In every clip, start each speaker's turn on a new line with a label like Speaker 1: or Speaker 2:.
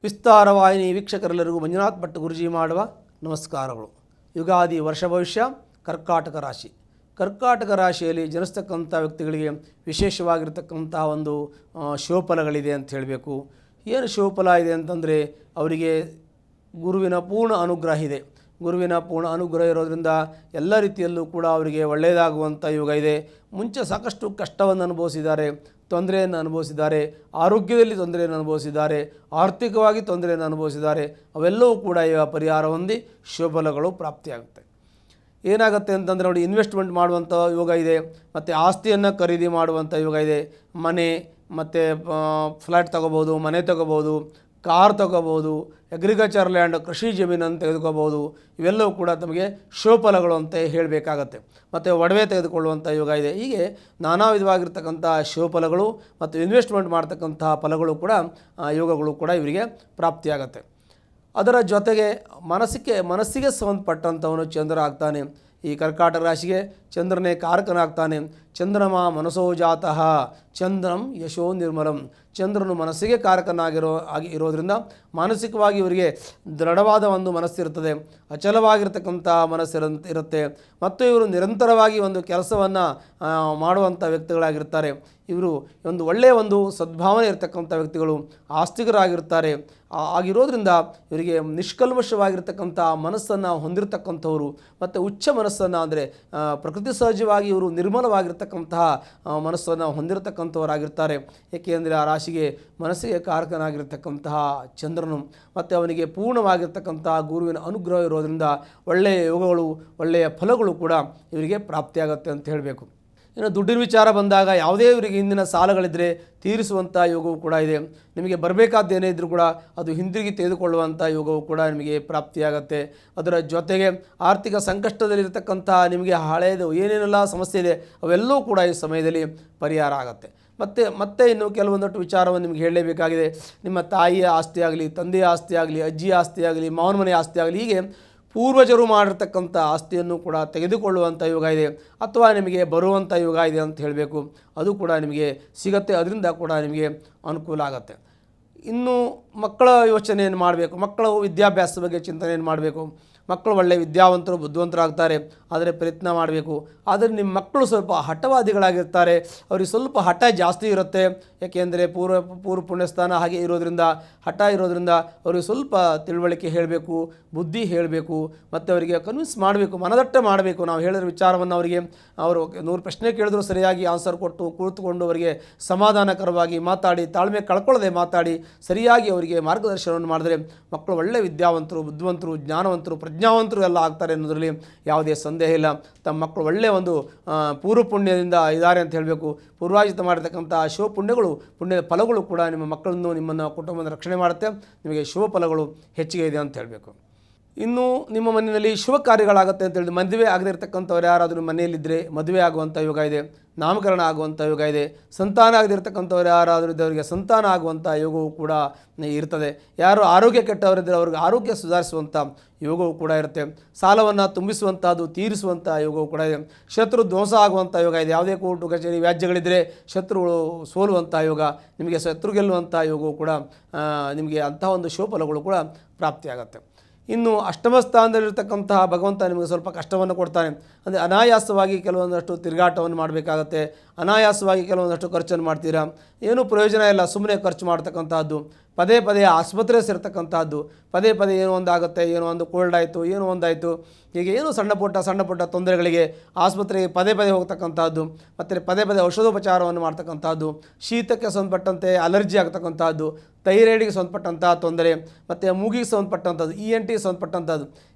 Speaker 1: ವಿಸ್ತಾರವಾಹಿನಿ ವೀಕ್ಷಕರೆಲ್ಲರಿಗೂ ಮಂಜುನಾಥ್ ಭಟ್ ಗುರುಜಿ ಮಾಡುವ ನಮಸ್ಕಾರಗಳು. ಯುಗಾದಿ ವರ್ಷ ಭವಿಷ್ಯ ಕರ್ಕಾಟಕ ರಾಶಿ. ಕರ್ಕಾಟಕ ರಾಶಿಯಲ್ಲಿ ಜನಿಸ್ತಕ್ಕಂಥ ವ್ಯಕ್ತಿಗಳಿಗೆ ವಿಶೇಷವಾಗಿರ್ತಕ್ಕಂಥ ಒಂದು ಶುಭಫಲಗಳಿದೆ ಅಂತ ಹೇಳಬೇಕು. ಏನು ಶುಭಫಲ ಇದೆ ಅಂತಂದರೆ ಅವರಿಗೆ ಗುರುವಿನ ಪೂರ್ಣ ಅನುಗ್ರಹ ಇದೆ. ಗುರುವಿನ ಪೂರ್ಣ ಅನುಗ್ರಹ ಇರೋದರಿಂದ ಎಲ್ಲ ರೀತಿಯಲ್ಲೂ ಕೂಡ ಅವರಿಗೆ ಒಳ್ಳೆಯದಾಗುವಂಥ ಯೋಗ ಇದೆ. ಮುಂಚೆ ಸಾಕಷ್ಟು ಕಷ್ಟವನ್ನು ಅನುಭವಿಸಿದ್ದಾರೆ, ತೊಂದರೆಯನ್ನು ಅನುಭವಿಸಿದ್ದಾರೆ, ಆರೋಗ್ಯದಲ್ಲಿ ತೊಂದರೆಯನ್ನು ಅನುಭವಿಸಿದ್ದಾರೆ, ಆರ್ಥಿಕವಾಗಿ ತೊಂದರೆಯನ್ನು ಅನುಭವಿಸಿದ್ದಾರೆ. ಅವೆಲ್ಲವೂ ಕೂಡ ಈಗ ಪರಿಹಾರ ಹೊಂದಿ ಶುಭಫಲಗಳು ಪ್ರಾಪ್ತಿಯಾಗುತ್ತೆ. ಏನಾಗುತ್ತೆ ಅಂತಂದರೆ ನೋಡಿ, ಇನ್ವೆಸ್ಟ್ಮೆಂಟ್ ಮಾಡುವಂಥ ಯೋಗ ಇದೆ, ಮತ್ತು ಆಸ್ತಿಯನ್ನು ಖರೀದಿ ಮಾಡುವಂಥ ಯೋಗ ಇದೆ. ಮನೆ ಮತ್ತು ಫ್ಲ್ಯಾಟ್ ತೊಗೋಬೋದು, ಮನೆ ತೊಗೋಬೋದು, ಕಾರ್ ತೊಗೋಬೋದು, ಅಗ್ರಿಕಲ್ಚರ್ ಲ್ಯಾಂಡ್ ಕೃಷಿ ಜಮೀನನ್ನು ತೆಗೆದುಕೋಬೋದು. ಇವೆಲ್ಲವೂ ಕೂಡ ತಮಗೆ ಶುಭಫಲಗಳು ಅಂತ ಹೇಳಬೇಕಾಗತ್ತೆ. ಮತ್ತು ಒಡವೆ ತೆಗೆದುಕೊಳ್ಳುವಂಥ ಯೋಗ ಇದೆ. ಹೀಗೆ ನಾನಾ ವಿಧವಾಗಿರ್ತಕ್ಕಂಥ ಶುಭಫಲಗಳು ಮತ್ತು ಇನ್ವೆಸ್ಟ್ಮೆಂಟ್ ಮಾಡ್ತಕ್ಕಂತಹ ಫಲಗಳು ಕೂಡ ಯೋಗಗಳು ಕೂಡ ಇವರಿಗೆ ಪ್ರಾಪ್ತಿಯಾಗತ್ತೆ. ಅದರ ಜೊತೆಗೆ ಮನಸ್ಸಿಗೆ ಸಂಬಂಧಪಟ್ಟಂಥವನು ಚಂದ್ರ ಆಗ್ತಾನೆ. ಈ ಕರ್ಕಾಟಕ ರಾಶಿಗೆ ಚಂದ್ರನೇ ಕಾರಕನಾಗ್ತಾನೆ. ಚಂದ್ರಮ ಮನಸೋ ಜಾತಃ ಚಂದ್ರಂ ಯಶೋ ನಿರ್ಮಲಂ. ಚಂದ್ರನು ಮನಸ್ಸಿಗೆ ಇರೋದರಿಂದ ಮಾನಸಿಕವಾಗಿ ಇವರಿಗೆ ದೃಢವಾದ ಒಂದು ಮನಸ್ಸಿರುತ್ತದೆ, ಅಚಲವಾಗಿರ್ತಕ್ಕಂಥ ಇರುತ್ತೆ. ಮತ್ತು ಇವರು ನಿರಂತರವಾಗಿ ಒಂದು ಕೆಲಸವನ್ನು ಮಾಡುವಂಥ ವ್ಯಕ್ತಿಗಳಾಗಿರ್ತಾರೆ. ಇವರು ಒಂದು ಒಳ್ಳೆಯ ಒಂದು ಸದ್ಭಾವನೆ ಇರತಕ್ಕಂಥ ವ್ಯಕ್ತಿಗಳು, ಆಸ್ತಿಕರಾಗಿರ್ತಾರೆ. ಆಗಿರೋದ್ರಿಂದ ಇವರಿಗೆ ನಿಷ್ಕಲ್ಮಶವಾಗಿರ್ತಕ್ಕಂಥ ಮನಸ್ಸನ್ನು ಹೊಂದಿರತಕ್ಕಂಥವರು, ಮತ್ತು ಉಚ್ಚ ಮನಸ್ಸನ್ನು ಅಂದರೆ ಪ್ರಕೃತಿ ಸಹಜವಾಗಿ ಇವರು ನಿರ್ಮಲವಾಗಿರ್ತಕ್ಕಂತಹ ಮನಸ್ಸನ್ನು ಹೊಂದಿರತಕ್ಕಂಥವರಾಗಿರ್ತಾರೆ. ಏಕೆಂದರೆ ಆ ರಾಶಿಗೆ ಮನಸ್ಸಿಗೆ ಕಾರಕನಾಗಿರ್ತಕ್ಕಂತಹ ಚಂದ್ರನು ಮತ್ತು ಅವನಿಗೆ ಪೂರ್ಣವಾಗಿರ್ತಕ್ಕಂತಹ ಗುರುವಿನ ಅನುಗ್ರಹ ಇರೋದರಿಂದ ಒಳ್ಳೆಯ ಯೋಗಗಳು, ಒಳ್ಳೆಯ ಫಲಗಳು ಕೂಡ ಇವರಿಗೆ ಪ್ರಾಪ್ತಿಯಾಗುತ್ತೆ ಅಂತ ಹೇಳಬೇಕು. ಇನ್ನು ದುಡ್ಡಿನ ವಿಚಾರ ಬಂದಾಗ ಯಾವುದೇ ಇವರಿಗೆ ಹಿಂದಿನ ಸಾಲಗಳಿದ್ದರೆ ತೀರಿಸುವಂಥ ಯೋಗವೂ ಕೂಡ ಇದೆ. ನಿಮಗೆ ಬರಬೇಕಾದ್ದೇನೇ ಇದ್ದರೂ ಕೂಡ ಅದು ಹಿಂದಿರುಗಿ ತೆಗೆದುಕೊಳ್ಳುವಂಥ ಯೋಗವೂ ಕೂಡ ನಿಮಗೆ ಪ್ರಾಪ್ತಿಯಾಗತ್ತೆ. ಅದರ ಜೊತೆಗೆ ಆರ್ಥಿಕ ಸಂಕಷ್ಟದಲ್ಲಿರ್ತಕ್ಕಂಥ ನಿಮಗೆ ಹಳೆಯದು ಏನೇನೆಲ್ಲ ಸಮಸ್ಯೆ ಇದೆ ಅವೆಲ್ಲವೂ ಕೂಡ ಈ ಸಮಯದಲ್ಲಿ ಪರಿಹಾರ ಆಗುತ್ತೆ. ಮತ್ತೆ ಇನ್ನು ಕೆಲವೊಂದಷ್ಟು ವಿಚಾರವನ್ನು ನಿಮಗೆ ಹೇಳಲೇಬೇಕಾಗಿದೆ. ನಿಮ್ಮ ತಾಯಿಯ ಆಸ್ತಿ ಆಗಲಿ, ತಂದೆಯ ಆಸ್ತಿ ಆಗಲಿ, ಅಜ್ಜಿಯ ಆಸ್ತಿ ಆಗಲಿ, ಮಾವನ ಮನೆಯ ಆಸ್ತಿ ಆಗಲಿ, ಹೀಗೆ ಪೂರ್ವಜರು ಮಾಡಿರ್ತಕ್ಕಂಥ ಆಸ್ತಿಯನ್ನು ಕೂಡ ತೆಗೆದುಕೊಳ್ಳುವಂಥ ಯೋಗ ಇದೆ, ಅಥವಾ ನಿಮಗೆ ಬರುವಂಥ ಯೋಗ ಇದೆ ಅಂತ ಹೇಳಬೇಕು. ಅದು ಕೂಡ ನಿಮಗೆ ಸಿಗುತ್ತೆ. ಅದರಿಂದ ಕೂಡ ನಿಮಗೆ ಅನುಕೂಲ ಆಗುತ್ತೆ. ಇನ್ನು ಮಕ್ಕಳ ಯೋಚನೆಯನ್ನು ಮಾಡಬೇಕು. ಮಕ್ಕಳ ವಿದ್ಯಾಭ್ಯಾಸದ ಬಗ್ಗೆ ಚಿಂತನೆಯನ್ನು ಮಾಡಬೇಕು. ಮಕ್ಕಳು ಒಳ್ಳೆಯ ವಿದ್ಯಾವಂತರು, ಬುದ್ಧಿವಂತರಾಗ್ತಾರೆ, ಆದರೆ ಪ್ರಯತ್ನ ಮಾಡಬೇಕು. ಆದರೆ ನಿಮ್ಮ ಮಕ್ಕಳು ಸ್ವಲ್ಪ ಹಠವಾದಿಗಳಾಗಿರ್ತಾರೆ. ಅವ್ರಿಗೆ ಸ್ವಲ್ಪ ಹಠ ಜಾಸ್ತಿ ಇರುತ್ತೆ. ಏಕೆಂದರೆ ಪೂರ್ವ ಪುಣ್ಯಸ್ಥಾನ ಹಾಗೆ ಹಠ ಇರೋದ್ರಿಂದ ಅವ್ರಿಗೆ ಸ್ವಲ್ಪ ತಿಳುವಳಿಕೆ ಹೇಳಬೇಕು, ಬುದ್ಧಿ ಹೇಳಬೇಕು, ಮತ್ತು ಅವರಿಗೆ ಕನ್ವಿನ್ಸ್ ಮಾಡಬೇಕು, ಮನದಟ್ಟ ಮಾಡಬೇಕು. ನಾವು ಹೇಳಿದ ವಿಚಾರವನ್ನು ಅವರು 100 ಪ್ರಶ್ನೆ ಕೇಳಿದ್ರು ಸರಿಯಾಗಿ ಆನ್ಸರ್ ಕೊಟ್ಟು ಕುಳಿತುಕೊಂಡು ಅವರಿಗೆ ಸಮಾಧಾನಕರವಾಗಿ ಮಾತಾಡಿ, ತಾಳ್ಮೆ ಕಳ್ಕೊಳ್ಳದೆ ಮಾತಾಡಿ, ಸರಿಯಾಗಿ ಅವರಿಗೆ ಮಾರ್ಗದರ್ಶನವನ್ನು ಮಾಡಿದ್ರೆ ಮಕ್ಕಳು ಒಳ್ಳೆಯ ವಿದ್ಯಾವಂತರು, ಬುದ್ಧಿವಂತರು, ಜ್ಞಾನವಂತರು, ಪ್ರಜ್ಞಾವಂತರು ಎಲ್ಲ ಆಗ್ತಾರೆ ಅನ್ನೋದರಲ್ಲಿ ಯಾವುದೇ ಸಂದೇಹ ಇಲ್ಲ. ತಮ್ಮ ಮಕ್ಕಳು ಒಳ್ಳೆಯ ಒಂದು ಪೂರ್ವ ಪುಣ್ಯದಿಂದ ಇದ್ದಾರೆ ಅಂತ ಹೇಳಬೇಕು. ಪೂರ್ವಾಜಿತ ಮಾಡಿರ್ತಕ್ಕಂಥ ಶುಭ ಪುಣ್ಯದ ಫಲಗಳು ಕೂಡ ನಿಮ್ಮ ಮಕ್ಕಳನ್ನು, ನಿಮ್ಮನ್ನು, ಕುಟುಂಬದ ರಕ್ಷಣೆ ಮಾಡುತ್ತೆ. ನಿಮಗೆ ಶುಭ ಫಲಗಳು ಹೆಚ್ಚಿಗೆ ಇದೆ ಅಂತ ಹೇಳಬೇಕು. ಇನ್ನು ನಿಮ್ಮ ಮನೆಯಲ್ಲಿ ಶುಭ ಕಾರ್ಯಗಳಾಗುತ್ತೆ ಅಂತ ಹೇಳಿದ್ರೆ, ಮದುವೆ ಆಗದೇ ಇರತಕ್ಕಂಥವ್ರು ಯಾರಾದರೂ ಮನೆಯಲ್ಲಿದ್ದರೆ ಮದುವೆ ಆಗುವಂಥ ಯೋಗ ಇದೆ, ನಾಮಕರಣ ಆಗುವಂಥ ಯೋಗ ಇದೆ. ಸಂತಾನ ಆಗದಿರ್ತಕ್ಕಂಥವ್ರು ಯಾರಾದರೂ ಇದ್ದವರಿಗೆ ಸಂತಾನ ಆಗುವಂಥ ಯೋಗವೂ ಕೂಡ ಇರ್ತದೆ. ಯಾರು ಆರೋಗ್ಯ ಕೆಟ್ಟವರಿದ್ದರೆ ಅವ್ರಿಗೆ ಆರೋಗ್ಯ ಸುಧಾರಿಸುವಂಥ ಯೋಗವೂ ಕೂಡ ಇರುತ್ತೆ. ಸಾಲವನ್ನು ತುಂಬಿಸುವಂಥದ್ದು, ತೀರಿಸುವಂಥ ಯೋಗವೂ ಕೂಡ ಇದೆ. ಶತ್ರು ಧ್ವಂಸ ಆಗುವಂಥ ಯೋಗ ಇದೆ. ಯಾವುದೇ ಕೋರ್ಟು ಕಚೇರಿ ವ್ಯಾಜ್ಯಗಳಿದ್ದರೆ ಶತ್ರುಗಳು ಸೋಲುವಂಥ ಯೋಗ, ನಿಮಗೆ ಶತ್ರು ಗೆಲ್ಲುವಂಥ ಯೋಗವೂ ಕೂಡ ನಿಮಗೆ ಅಂತಹ ಒಂದು ಶುಭಫಲಗಳು ಕೂಡ ಪ್ರಾಪ್ತಿಯಾಗತ್ತೆ. ಇನ್ನು ಅಷ್ಟಮ ಸ್ಥಾನದಲ್ಲಿರ್ತಕ್ಕಂತಹ ಭಗವಂತ ನಿಮಗೆ ಸ್ವಲ್ಪ ಕಷ್ಟವನ್ನು ಕೊಡ್ತಾನೆ. ಅಂದರೆ ಅನಾಯಾಸವಾಗಿ ಕೆಲವೊಂದಷ್ಟು ತಿರುಗಾಟವನ್ನು ಮಾಡಬೇಕಾಗತ್ತೆ. ಅನಾಯಾಸವಾಗಿ ಕೆಲವೊಂದಷ್ಟು ಖರ್ಚನ್ನು ಮಾಡ್ತೀರಾ, ಏನೂ ಪ್ರಯೋಜನ ಇಲ್ಲ, ಸುಮ್ಮನೆ ಖರ್ಚು ಮಾಡ್ತಕ್ಕಂಥದ್ದು. ಪದೇ ಆಸ್ಪತ್ರೆ ಸೇರ್ತಕ್ಕಂಥದ್ದು, ಪದೇ ಏನೋ ಒಂದಾಗುತ್ತೆ, ಏನೋ ಒಂದು ಕೋಲ್ಡ್ ಆಯಿತು, ಏನೋ ಒಂದಾಯಿತು, ಹೀಗೆ ಏನೋ ಸಣ್ಣ ಪುಟ್ಟ ತೊಂದರೆಗಳಿಗೆ ಆಸ್ಪತ್ರೆಗೆ ಪದೇ ಹೋಗ್ತಕ್ಕಂಥದ್ದು, ಮತ್ತು ಪದೇ ಔಷಧೋಪಚಾರವನ್ನು ಮಾಡ್ತಕ್ಕಂಥದ್ದು, ಶೀತಕ್ಕೆ ಸಂಬಂಧಪಟ್ಟಂತೆ ಅಲರ್ಜಿ ಆಗ್ತಕ್ಕಂಥದ್ದು, ಥೈರಾಯ್ಡಿಗೆ ಸಂಬಂಧಪಟ್ಟಂಥ ತೊಂದರೆ, ಮತ್ತು ಮೂಗಿಗೆ ಸಂಬಂಧಪಟ್ಟಂಥದ್ದು, ENT ಸಂಬಂಧಪಟ್ಟಂಥದ್ದು,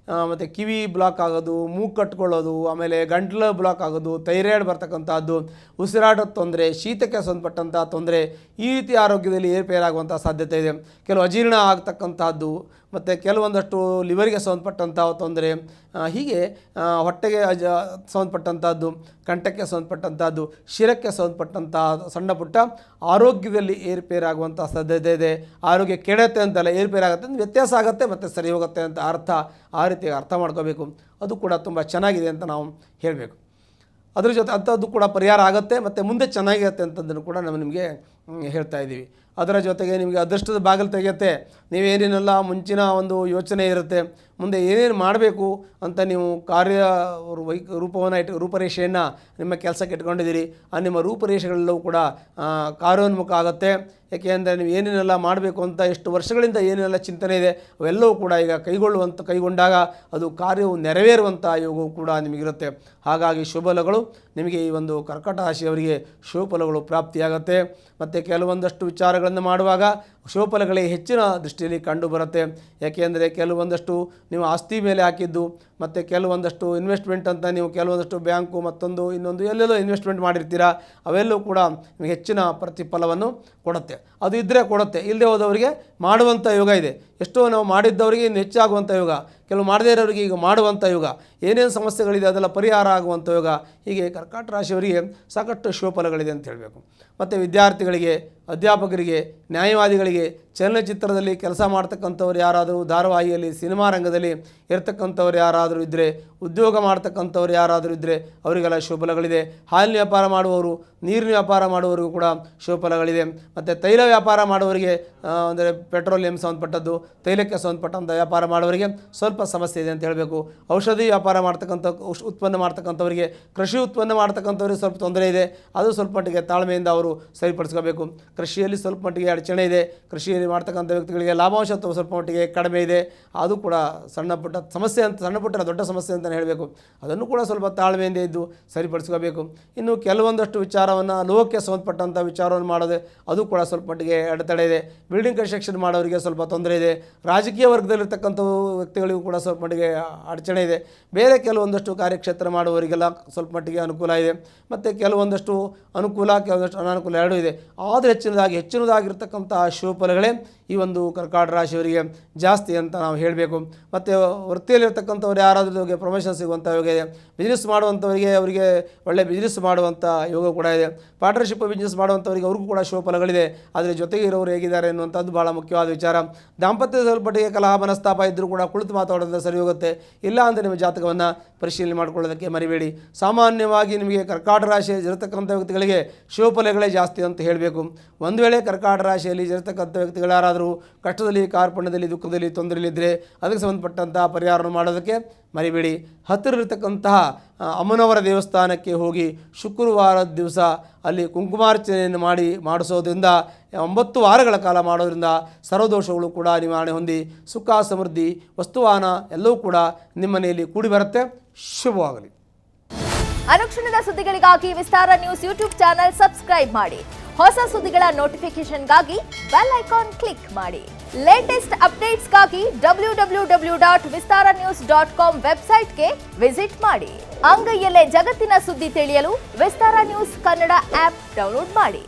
Speaker 1: ಮತ್ತು ಕಿವಿ ಬ್ಲಾಕ್ ಆಗೋದು, ಮೂಗು ಕಟ್ಕೊಳ್ಳೋದು, ಆಮೇಲೆ ಗಂಟ್ಲು ಬ್ಲಾಕ್ ಆಗೋದು, ಥೈರಾಯ್ಡ್ ಬರ್ತಕ್ಕಂಥದ್ದು, ಉಸಿರಾಟದ ತೊಂದರೆ, ಶೀತಕ್ಕೆ ಸಂಬಂಧಪಟ್ಟಂಥ ತೊಂದರೆ, ಈ ರೀತಿ ಆರೋಗ್ಯದಲ್ಲಿ ಏರ್ಪೇರಾಗುವಂಥ ಸಾಧ್ಯತೆ ಇದೆ. ಕೆಲವು ಅಜೀರ್ಣ ಆಗ್ತಕ್ಕಂಥದ್ದು, ಮತ್ತು ಕೆಲವೊಂದಷ್ಟು ಲಿವರಿಗೆ ಸಂಬಂಧಪಟ್ಟಂಥ ತೊಂದರೆ, ಹೀಗೆ ಹೊಟ್ಟೆಗೆ ಸಂಬಂಧಪಟ್ಟಂಥದ್ದು, ಕಂಠಕ್ಕೆ ಸಂಬಂಧಪಟ್ಟಂಥದ್ದು, ಶಿರಕ್ಕೆ ಸಂಬಂಧಪಟ್ಟಂಥ ಸಣ್ಣ ಪುಟ್ಟ ಆರೋಗ್ಯದಲ್ಲಿ ಏರ್ಪೇರಾಗುವಂಥ ಸಾಧ್ಯತೆ ಇದೆ. ಆರೋಗ್ಯ ಕೆಡುತ್ತೆ ಅಂತಲ್ಲ, ಏರ್ಪೇರಾಗುತ್ತೆ ಅಂತ ವ್ಯತ್ಯಾಸ ಆಗುತ್ತೆ ಮತ್ತು ಸರಿ ಹೋಗುತ್ತೆ ಅಂತ ಆ ರೀತಿ ಅರ್ಥ ಮಾಡ್ಕೋಬೇಕು. ಅದು ಕೂಡ ತುಂಬ ಚೆನ್ನಾಗಿದೆ ಅಂತ ನಾವು ಹೇಳಬೇಕು. ಅದ್ರ ಜೊತೆ ಅಂಥದ್ದು ಕೂಡ ಪರಿಹಾರ ಆಗುತ್ತೆ ಮತ್ತು ಮುಂದೆ ಚೆನ್ನಾಗಿರುತ್ತೆ ಅಂತಂದನ್ನು ಕೂಡ ನಾವು ನಿಮಗೆ ಹೇಳ್ತಾ ಇದ್ದೀವಿ. ಅದರ ಜೊತೆಗೆ ನಿಮಗೆ ಅದೃಷ್ಟದ ಬಾಗಿಲು ತೆಗೆಯುತ್ತೆ. ನೀವೇನೇನೆಲ್ಲ ಮುಂಚಿನ ಒಂದು ಯೋಚನೆ ಇರುತ್ತೆ, ಮುಂದೆ ಏನೇನು ಮಾಡಬೇಕು ಅಂತ ನೀವು ರೂಪರೇಷೆಯನ್ನು ನಿಮ್ಮ ಕೆಲಸಕ್ಕೆ ಇಟ್ಕೊಂಡಿದ್ದೀರಿ. ಆ ನಿಮ್ಮ ರೂಪರೇಷೆಗಳೆಲ್ಲವೂ ಕೂಡ ಕಾರ್ಯೋನ್ಮುಖ ಆಗುತ್ತೆ. ಏಕೆಂದರೆ ನೀವು ಏನೇನೆಲ್ಲ ಮಾಡಬೇಕು ಅಂತ ಎಷ್ಟು ವರ್ಷಗಳಿಂದ ಏನೇನೆಲ್ಲ ಚಿಂತನೆ ಇದೆ ಅವೆಲ್ಲವೂ ಕೂಡ ಈಗ ಕೈಗೊಂಡಾಗ ಅದು ಕಾರ್ಯವು ನೆರವೇರುವಂಥ ಯೋಗವು ಕೂಡ ನಿಮಗಿರುತ್ತೆ. ಹಾಗಾಗಿ ಶುಭಫಲಗಳು ನಿಮಗೆ ಈ ಒಂದು ಕರ್ಕಟ ರಾಶಿಯವರಿಗೆ ಶುಭಫಲಗಳು ಪ್ರಾಪ್ತಿಯಾಗುತ್ತೆ. ಮತ್ತು ಕೆಲವೊಂದಷ್ಟು ವಿಚಾರಗಳನ್ನು ಮಾಡುವಾಗ ಶುಭಫಲಗಳೇ ಹೆಚ್ಚಿನ ದೃಷ್ಟಿಯಲ್ಲಿ ಕಂಡು ಬರುತ್ತೆ. ಯಾಕೆಂದರೆ ಕೆಲವೊಂದಷ್ಟು ನೀವು ಆಸ್ತಿ ಮೇಲೆ ಹಾಕಿದ್ದು ಮತ್ತು ಕೆಲವೊಂದಷ್ಟು ಇನ್ವೆಸ್ಟ್ಮೆಂಟ್ ಅಂತ ನೀವು ಕೆಲವೊಂದಷ್ಟು ಬ್ಯಾಂಕು ಮತ್ತೊಂದು ಇನ್ನೊಂದು ಎಲ್ಲೆಲ್ಲೋ ಇನ್ವೆಸ್ಟ್ಮೆಂಟ್ ಮಾಡಿರ್ತೀರ, ಅವೆಲ್ಲವೂ ಕೂಡ ನಿಮಗೆ ಹೆಚ್ಚಿನ ಪ್ರತಿಫಲವನ್ನು ಕೊಡುತ್ತೆ. ಅದು ಇದ್ದರೆ ಕೊಡುತ್ತೆ, ಇಲ್ಲದೆ ಹೋದವರಿಗೆ ಮಾಡುವಂಥ ಯೋಗ ಇದೆ. ಎಷ್ಟೋ ನಾವು ಮಾಡಿದ್ದವರಿಗೆ ಇನ್ನು ಹೆಚ್ಚಾಗುವಂಥ ಯೋಗ, ಕೆಲವು ಮಾಡದೇ ಇರೋರಿಗೆ ಈಗ ಮಾಡುವಂಥ ಯೋಗ, ಏನೇನು ಸಮಸ್ಯೆಗಳಿದೆ ಅದೆಲ್ಲ ಪರಿಹಾರ ಆಗುವಂಥ ಯೋಗ. ಹೀಗೆ ಕರ್ಕಾಟ ರಾಶಿಯವರಿಗೆ ಸಾಕಷ್ಟು ಶುಭಫಲಗಳಿದೆ ಅಂತ ಹೇಳಬೇಕು. ಮತ್ತು ವಿದ್ಯಾರ್ಥಿಗಳಿಗೆ, ಅಧ್ಯಾಪಕರಿಗೆ, ನ್ಯಾಯವಾದಿಗಳಿಗೆ, ಚಲನಚಿತ್ರದಲ್ಲಿ ಕೆಲಸ ಮಾಡ್ತಕ್ಕಂಥವ್ರು ಯಾರಾದರೂ, ಧಾರಾವಾಹಿಯಲ್ಲಿ, ಸಿನಿಮಾ ರಂಗದಲ್ಲಿ ಇರ್ತಕ್ಕಂಥವ್ರು ಯಾರಾದರೂ ಇದ್ದರೆ, ಉದ್ಯೋಗ ಮಾಡ್ತಕ್ಕಂಥವ್ರು ಯಾರಾದರೂ ಇದ್ದರೆ ಅವರಿಗೆಲ್ಲ ಶುಭಫಲಗಳಿದೆ. ಹಾಲಿನ ವ್ಯಾಪಾರ ಮಾಡುವವರು, ನೀರಿನ ವ್ಯಾಪಾರ ಮಾಡುವವರಿಗೂ ಕೂಡ ಶುಭಫಲಗಳಿದೆ. ಮತ್ತು ತೈಲ ವ್ಯಾಪಾರ ಮಾಡುವವರಿಗೆ ಅಂದರೆ ಪೆಟ್ರೋಲಿಯಂ ಸಂಬಂಧಪಟ್ಟದ್ದು, ತೈಲಕ್ಕೆ ಸಂಬಂಧಪಟ್ಟಂಥ ವ್ಯಾಪಾರ ಮಾಡುವವರಿಗೆ ಸ್ವಲ್ಪ ಸಮಸ್ಯೆ ಇದೆ ಅಂತ ಹೇಳಬೇಕು. ಔಷಧಿ ವ್ಯಾಪಾರ ಮಾಡ್ತಕ್ಕಂಥ ಉತ್ಪನ್ನ ಮಾಡ್ತಕ್ಕಂಥವರಿಗೆ, ಕೃಷಿ ಉತ್ಪನ್ನ ಮಾಡ್ತಕ್ಕಂಥವ್ರಿಗೆ ಸ್ವಲ್ಪ ತೊಂದರೆ ಇದೆ. ಅದು ಸ್ವಲ್ಪ ಮಟ್ಟಿಗೆ ತಾಳ್ಮೆಯಿಂದ ಅವರು ಸರಿಪಡಿಸ್ಕೋಬೇಕು. ಕೃಷಿಯಲ್ಲಿ ಸ್ವಲ್ಪ ಮಟ್ಟಿಗೆ ಅಡಚಣೆ ಇದೆ. ಕೃಷಿಯಲ್ಲಿ ಮಾಡ್ತಕ್ಕಂಥ ವ್ಯಕ್ತಿಗಳಿಗೆ ಲಾಭಾಂಶ ಸ್ವಲ್ಪ ಮಟ್ಟಿಗೆ ಕಡಿಮೆ ಇದೆ. ಅದು ಕೂಡ ಸಣ್ಣ ಪುಟ್ಟ ಸಮಸ್ಯೆ ಅಂತ, ಸಣ್ಣ ಪುಟ್ಟ ದೊಡ್ಡ ಸಮಸ್ಯೆ ಅಂತಲೇ ಹೇಳಬೇಕು. ಅದನ್ನು ಕೂಡ ಸ್ವಲ್ಪ ತಾಳ್ಮೆಯಿಂದ ಇದ್ದು ಸರಿಪಡಿಸ್ಕೋಬೇಕು. ಇನ್ನು ಕೆಲವೊಂದಷ್ಟು ವಿಚಾರವನ್ನು ಲೋಹಕ್ಕೆ ಸಂಬಂಧಪಟ್ಟಂಥ ವಿಚಾರವನ್ನು ಮಾಡೋದು ಅದು ಕೂಡ ಸ್ವಲ್ಪ ಮಟ್ಟಿಗೆ ಅಡೆತಡೆ ಇದೆ. ಬಿಲ್ಡಿಂಗ್ ಕನ್ಸ್ಟ್ರಕ್ಷನ್ ಮಾಡೋರಿಗೆ ಸ್ವಲ್ಪ ತೊಂದರೆ ಇದೆ. ರಾಜಕೀಯ ವರ್ಗದಲ್ಲಿರ್ತಕ್ಕಂಥ ವ್ಯಕ್ತಿಗಳಿಗೂ ಕೂಡ ಸ್ವಲ್ಪ ಮಟ್ಟಿಗೆ ಅಡಚಣೆ ಇದೆ. ಬೇರೆ ಕೆಲವೊಂದಷ್ಟು ಕಾರ್ಯಕ್ಷೇತ್ರ ಮಾಡುವವರಿಗೆಲ್ಲ ಸ್ವಲ್ಪ ಮಟ್ಟಿಗೆ ಅನುಕೂಲ ಇದೆ. ಮತ್ತು ಕೆಲವೊಂದಷ್ಟು ಅನುಕೂಲ, ಕೆಲವೊಂದಷ್ಟು ಅನಾನುಕೂಲ ಎರಡೂ ಇದೆ. ಆದರೆ ಹೆಚ್ಚಿನದಾಗಿರ್ತಕ್ಕಂಥ ಶುಭಫಲಗಳೇ ಈ ಒಂದು ಕರ್ಕಾಟ ರಾಶಿಯವರಿಗೆ ಜಾಸ್ತಿ ಅಂತ ನಾವು ಹೇಳಬೇಕು. ಮತ್ತು ವೃತ್ತಿಯಲ್ಲಿರ್ತಕ್ಕಂಥವ್ರು ಯಾರಾದರೂ ಪ್ರಮೋಷನ್ ಸಿಗುವಂಥ ಯೋಗ ಇದೆ. ಬಿಸ್ನೆಸ್ ಮಾಡುವಂಥವರಿಗೆ ಅವರಿಗೆ ಒಳ್ಳೆಯ ಬಿಸ್ನೆಸ್ ಮಾಡುವಂಥ ಯೋಗ ಕೂಡ ಇದೆ. ಪಾರ್ಟ್ನರ್ಶಿಪ್ ಬಿಸ್ನೆಸ್ ಮಾಡುವಂಥವರಿಗೆ ಅವ್ರಿಗೂ ಕೂಡ ಶುಭಫಲಗಳಿದೆ. ಆದರೆ ಜೊತೆಗೆ ಇರೋರು ಹೇಗಿದ್ದಾರೆ ಎನ್ನುವಂಥದ್ದು ಭಾಳ ಮುಖ್ಯವಾದ ವಿಚಾರ. ದಾಂಪತ್ಯದ ಸ್ವಲ್ಪಟ್ಟಿಗೆ ಕಲಹ ಮನಸ್ತಾಪ ಇದ್ದರೂ ಕೂಡ ಕುಳಿತು ಮಾತಾಡೋದ್ರಿಂದ ಸರಿ ಹೋಗುತ್ತೆ. ಇಲ್ಲ ಅಂದರೆ ನಿಮ್ಮ ಜಾತಕವನ್ನು ಪರಿಶೀಲನೆ ಮಾಡಿಕೊಳ್ಳೋದಕ್ಕೆ ಮರಿಬೇಡಿ. ಸಾಮಾನ್ಯವಾಗಿ ನಿಮಗೆ ಕರ್ಕಾಟ ರಾಶಿಯಲ್ಲಿ ಇರತಕ್ಕಂಥ ವ್ಯಕ್ತಿಗಳಿಗೆ ಶುಭಫಲಗಳೇ ಜಾಸ್ತಿ ಅಂತ ಹೇಳಬೇಕು. ಒಂದು ವೇಳೆ ಕರ್ಕಾಟ ರಾಶಿಯಲ್ಲಿ ಇರತಕ್ಕಂಥ ವ್ಯಕ್ತಿಗಳು ಯಾರಾದರೂ ಕಷ್ಟದಲ್ಲಿ, ಕಾರ್ಪಣ್ಯದಲ್ಲಿ, ದುಃಖದಲ್ಲಿ, ತೊಂದರೆಯಲ್ಲಿದ್ದರೆ ಅದಕ್ಕೆ ಸಂಬಂಧಪಟ್ಟಂಥ ಪರಿಹಾರವನ್ನು ಮಾಡೋದಕ್ಕೆ ಮರಿಬೇಡಿ. ಹತ್ತಿರ ಇರತಕ್ಕಂತಹ ಅಮ್ಮನವರ ದೇವಸ್ಥಾನಕ್ಕೆ ಹೋಗಿ ಶುಕ್ರವಾರದ ದಿವಸ ಅಲ್ಲಿ ಕುಂಕುಮಾರ್ಚನೆಯನ್ನು ಮಾಡಿಸೋದ್ರಿಂದ 9 ವಾರಗಳ ಕಾಲ ಮಾಡೋದ್ರಿಂದ ಸರ್ವದೋಷಗಳು ಕೂಡ ನಿವಾರಣೆ ಹೊಂದಿ ಸುಖ, ಸಮೃದ್ಧಿ, ವಸ್ತುವಾಹನ ಎಲ್ಲವೂ ಕೂಡ ನಿಮ್ಮ ಮನೆಯಲ್ಲಿ ಕೂಡಿ ಬರುತ್ತೆ. ಶುಭವಾಗಲಿ.
Speaker 2: ಅನುಕ್ಷಣದ ಸುದ್ದಿಗಳಿಗಾಗಿ ವಿಸ್ತಾರ ನ್ಯೂಸ್ ಯೂಟ್ಯೂಬ್ ಚಾನೆಲ್ ಸಬ್ಸ್ಕ್ರೈಬ್ ಮಾಡಿ. ಹೊಸ ಸುದ್ದಿಗಳ ನೋಟಿಫಿಕೇಶನ್ಗಾಗಿ ಬೆಲ್ ಐಕಾನ್ ಕ್ಲಿಕ್ ಮಾಡಿ. ಲೇಟೆಸ್ಟ್ ಅಪ್ಡೇಟ್ಸ್ಗಾಗಿ www.vistaranews.com ವೆಬ್ಸೈಟ್ಗೆ ವಿಸಿಟ್ ಮಾಡಿ. ಅಂಗೈಯಲ್ಲೇ ಜಗತ್ತಿನ ಸುದ್ದಿ ತಿಳಿಯಲು ವಿಸ್ತಾರ ನ್ಯೂಸ್ ಕನ್ನಡ ಆಪ್ ಡೌನ್ಲೋಡ್ ಮಾಡಿ.